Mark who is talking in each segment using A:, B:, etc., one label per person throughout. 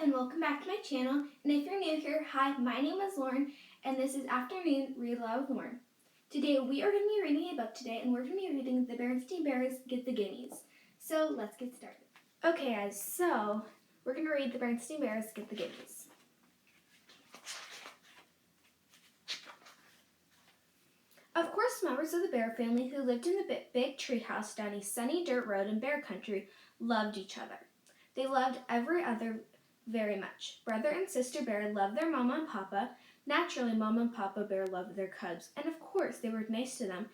A: and welcome back to my channel. And if you're new here, hi, my name is Lauren and this is Afternoon Read Aloud with Lauren. Today we are going to be reading a book today and we're going to be reading The Bernstein Bears Get the Gimmies. So let's get started. Okay guys, so we're going to read The Bernstein Bears Get the Gimmies. Of course, members of the bear family who lived in the big tree house down a sunny dirt road in bear country loved each other. They loved every other very much. Brother and sister bear loved their mama and papa. Naturally, mama and papa bear loved their cubs, and of course they were nice to them,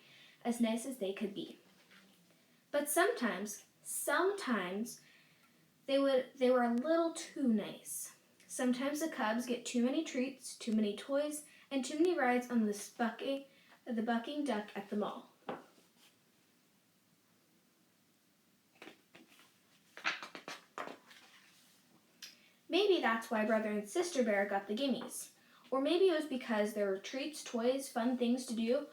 A: as nice as they could be. But sometimes they were a little too nice. Sometimes the cubs get too many treats, too many toys, and too many rides on the bucking duck at the mall. Maybe that's why brother and sister bear got the gimmies. Or maybe it was because there were treats, toys, fun things to do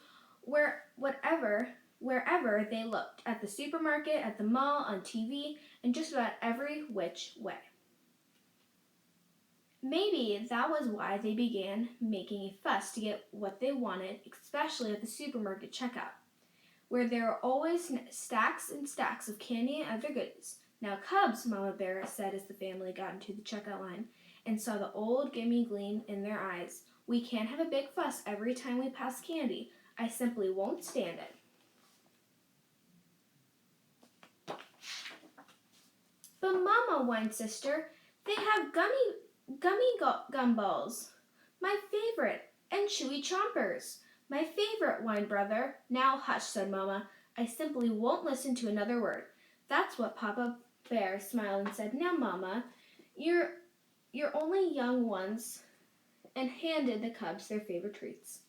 A: wherever they looked. At the supermarket, at the mall, on TV, and just about every which way. Maybe that was why they began making a fuss to get what they wanted, especially at the supermarket checkout, where there were always stacks and stacks of candy and other goodies. "Now, cubs," Mama Bear said as the family got into the checkout line and saw the old gimme gleam in their eyes. "We can't have a big fuss every time we pass candy. I simply won't stand it." "But Mama," whined Sister, "they have gummy gumballs. My favorite. And chewy chompers." "My favorite," whined Brother. "Now hush," said Mama. "I simply won't listen to another word." That's what Papa Bear smiled and said, "Now, Mama, you're only young ones," and handed the cubs their favorite treats.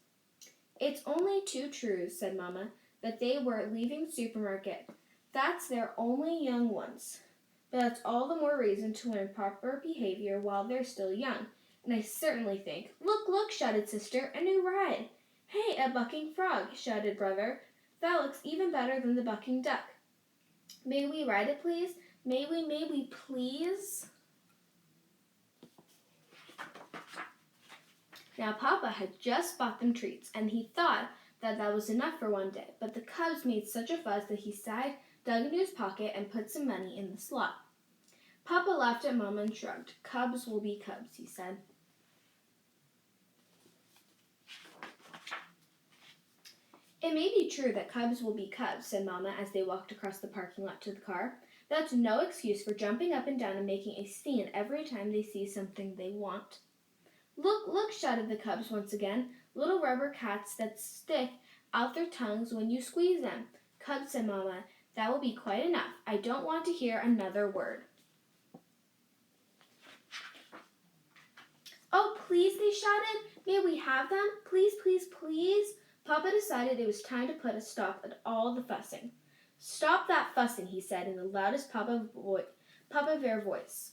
A: "It's only too true," said Mama, "that they were leaving the supermarket. That's their only young ones. But that's all the more reason to learn proper behavior while they're still young. And I certainly think—" "Look, look," shouted Sister, "a new ride." "Hey, a bucking frog," shouted Brother. "That looks even better than the bucking duck. May we ride it, please? May we please?" Now, Papa had just bought them treats, and he thought that was enough for one day. But the cubs made such a fuss that he sighed, dug into his pocket, and put some money in the slot. Papa laughed at Mama and shrugged. "Cubs will be cubs," he said. "It may be true that cubs will be cubs," said Mama as they walked across the parking lot to the car. "But that's no excuse for jumping up and down and making a scene every time they see something they want." "Look, look," shouted the cubs once again. "Little rubber cats that stick out their tongues when you squeeze them." "Cubs," said Mama, "that will be quite enough. I don't want to hear another word." "Oh, please," they shouted. "May we have them? Please, please, please." Papa decided it was time to put a stop at all the fussing. "Stop that fussing," he said in the loudest Papa Bear voice.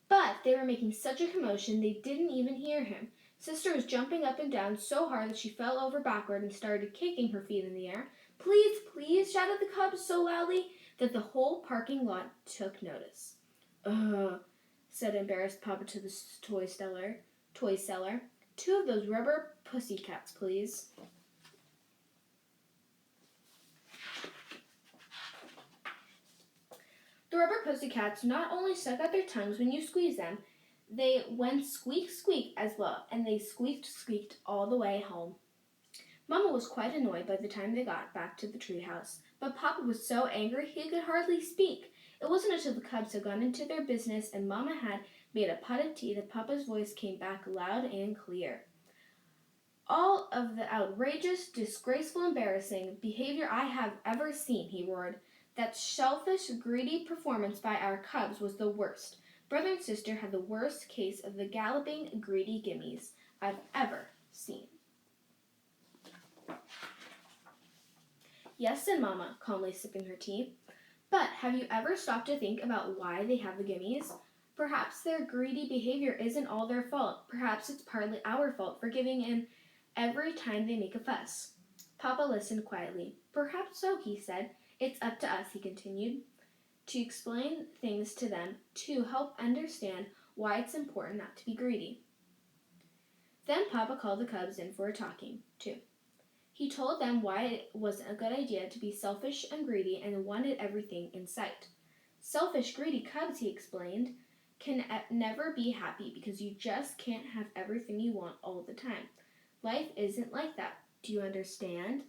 A: But they were making such a commotion they didn't even hear him. Sister was jumping up and down so hard that she fell over backward and started kicking her feet in the air. "Please, please," shouted the cubs so loudly that the whole parking lot took notice. "Ugh," said embarrassed Papa to the toy seller. "Two of those rubber pussycats, please." The rubber pussycats not only stuck out their tongues when you squeezed them, they went squeak, squeak as well, and they squeaked all the way home. Mama was quite annoyed by the time they got back to the treehouse, but Papa was so angry he could hardly speak. It wasn't until the cubs had gone into their business and Mama had made a pot of tea that Papa's voice came back loud and clear. "All of the outrageous, disgraceful, embarrassing behavior I have ever seen," he roared. "That selfish, greedy performance by our cubs was the worst. Brother and sister had the worst case of the galloping, greedy gimmies I've ever seen." "Yes," said Mama, calmly sipping her tea. "But have you ever stopped to think about why they have the gimmies? Perhaps their greedy behavior isn't all their fault. Perhaps it's partly our fault for giving in every time they make a fuss." Papa listened quietly. "Perhaps so," he said. "It's up to us," he continued. to explain things to them to help understand why it's important not to be greedy. Then Papa called the cubs in for a talking, too. He told them why it wasn't a good idea to be selfish and greedy and wanted everything in sight. Selfish, greedy cubs, he explained, can never be happy because you just can't have everything you want all the time. Life isn't like that. Do you understand?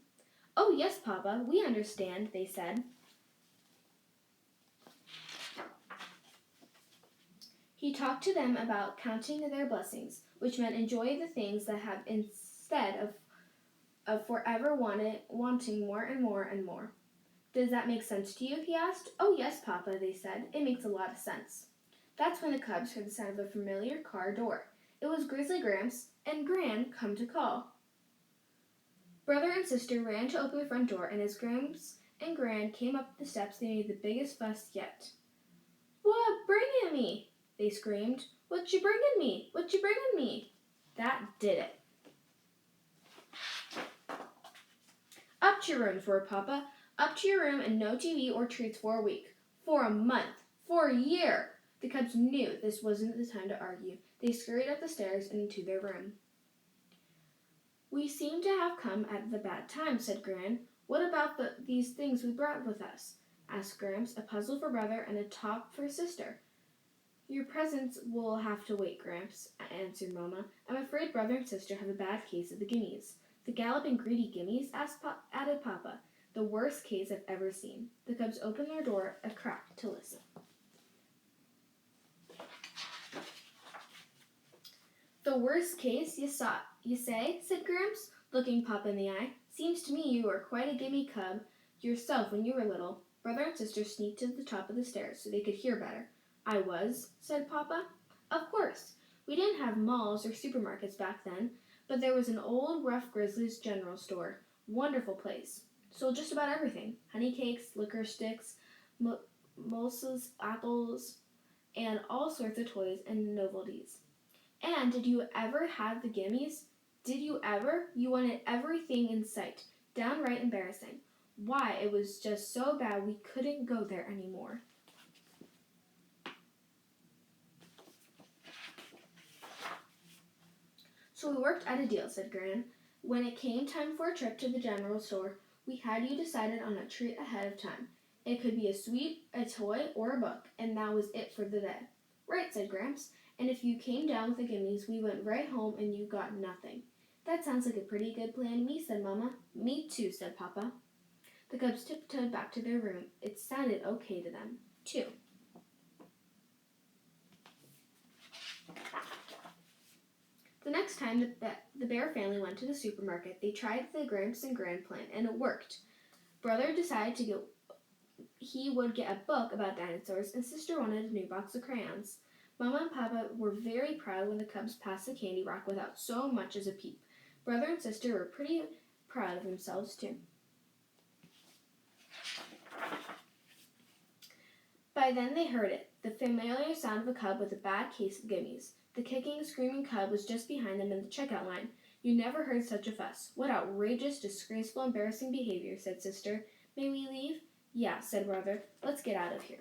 A: Oh, yes, Papa, we understand, they said. He talked to them about counting their blessings, which meant enjoy the things that have instead of forever wanting more and more and more. Does that make sense to you? He asked. Oh, yes, Papa, they said. It makes a lot of sense. That's when the cubs heard the sound of a familiar car door. It was Grizzly Gramps and Gran come to call. Brother and sister ran to open the front door, and as Gramps and Gran came up the steps, they made the biggest fuss yet. What bringin' me? They screamed. What you bringin' me? What you bringin' me? That did it. Up to your rooms, roared Papa. Up to your room and no TV or treats for a week. For a month. For a year. The cubs knew this wasn't the time to argue. They scurried up the stairs and into their room. We seem to have come at the bad time, said Gran. What about these things we brought with us? Asked Gramps, a puzzle for brother and a top for sister. Your presents will have to wait, Gramps, answered Mama. I'm afraid brother and sister have a bad case of the Gimmies. The galloping greedy Gimmies? Added Papa. The worst case I've ever seen. The cubs opened their door a crack to listen. The worst case, you say? Said Gramps, looking Papa in the eye. Seems to me you were quite a Gimmie cub yourself when you were little. Brother and sister sneaked to the top of the stairs so they could hear better. I was, said Papa. Of course. We didn't have malls or supermarkets back then, but there was an old rough Grizzly's general store. Wonderful place. Sold just about everything. Honey cakes, liquor sticks, mimosas, apples, and all sorts of toys and novelties. And did you ever have the Gimmies? Did you ever? You wanted everything in sight. Downright embarrassing. Why, it was just so bad we couldn't go there anymore. So we worked out a deal, said Gran. When it came time for a trip to the general store, we had you decided on a treat ahead of time. It could be a sweet, a toy, or a book, and that was it for the day. Right, said Gramps. And if you came down with the Gimmies, we went right home and you got nothing. That sounds like a pretty good plan to me, said Mama. Me too, said Papa. The cubs tiptoed back to their room. It sounded okay to them, too. The next time the Bear family went to the supermarket, they tried the Gramps and Gran plan, and it worked. Brother decided he would get a book about dinosaurs, and sister wanted a new box of crayons. Mama and Papa were very proud when the cubs passed the candy rock without so much as a peep. Brother and sister were pretty proud of themselves, too. By then they heard it, the familiar sound of a cub with a bad case of Gimmies. The kicking, screaming cub was just behind them in the checkout line. You never heard such a fuss. What outrageous, disgraceful, embarrassing behavior, said sister. May we leave? Yeah, said brother. Let's get out of here.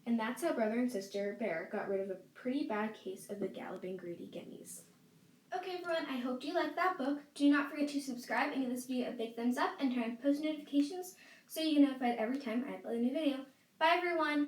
A: And that's how brother and sister Bear got rid of a pretty bad case of the galloping greedy Gimmies. Okay, everyone, I hope you liked that book. Do not forget to subscribe and give this video a big thumbs up and turn on post notifications so you get notified every time I upload a new video. Bye, everyone!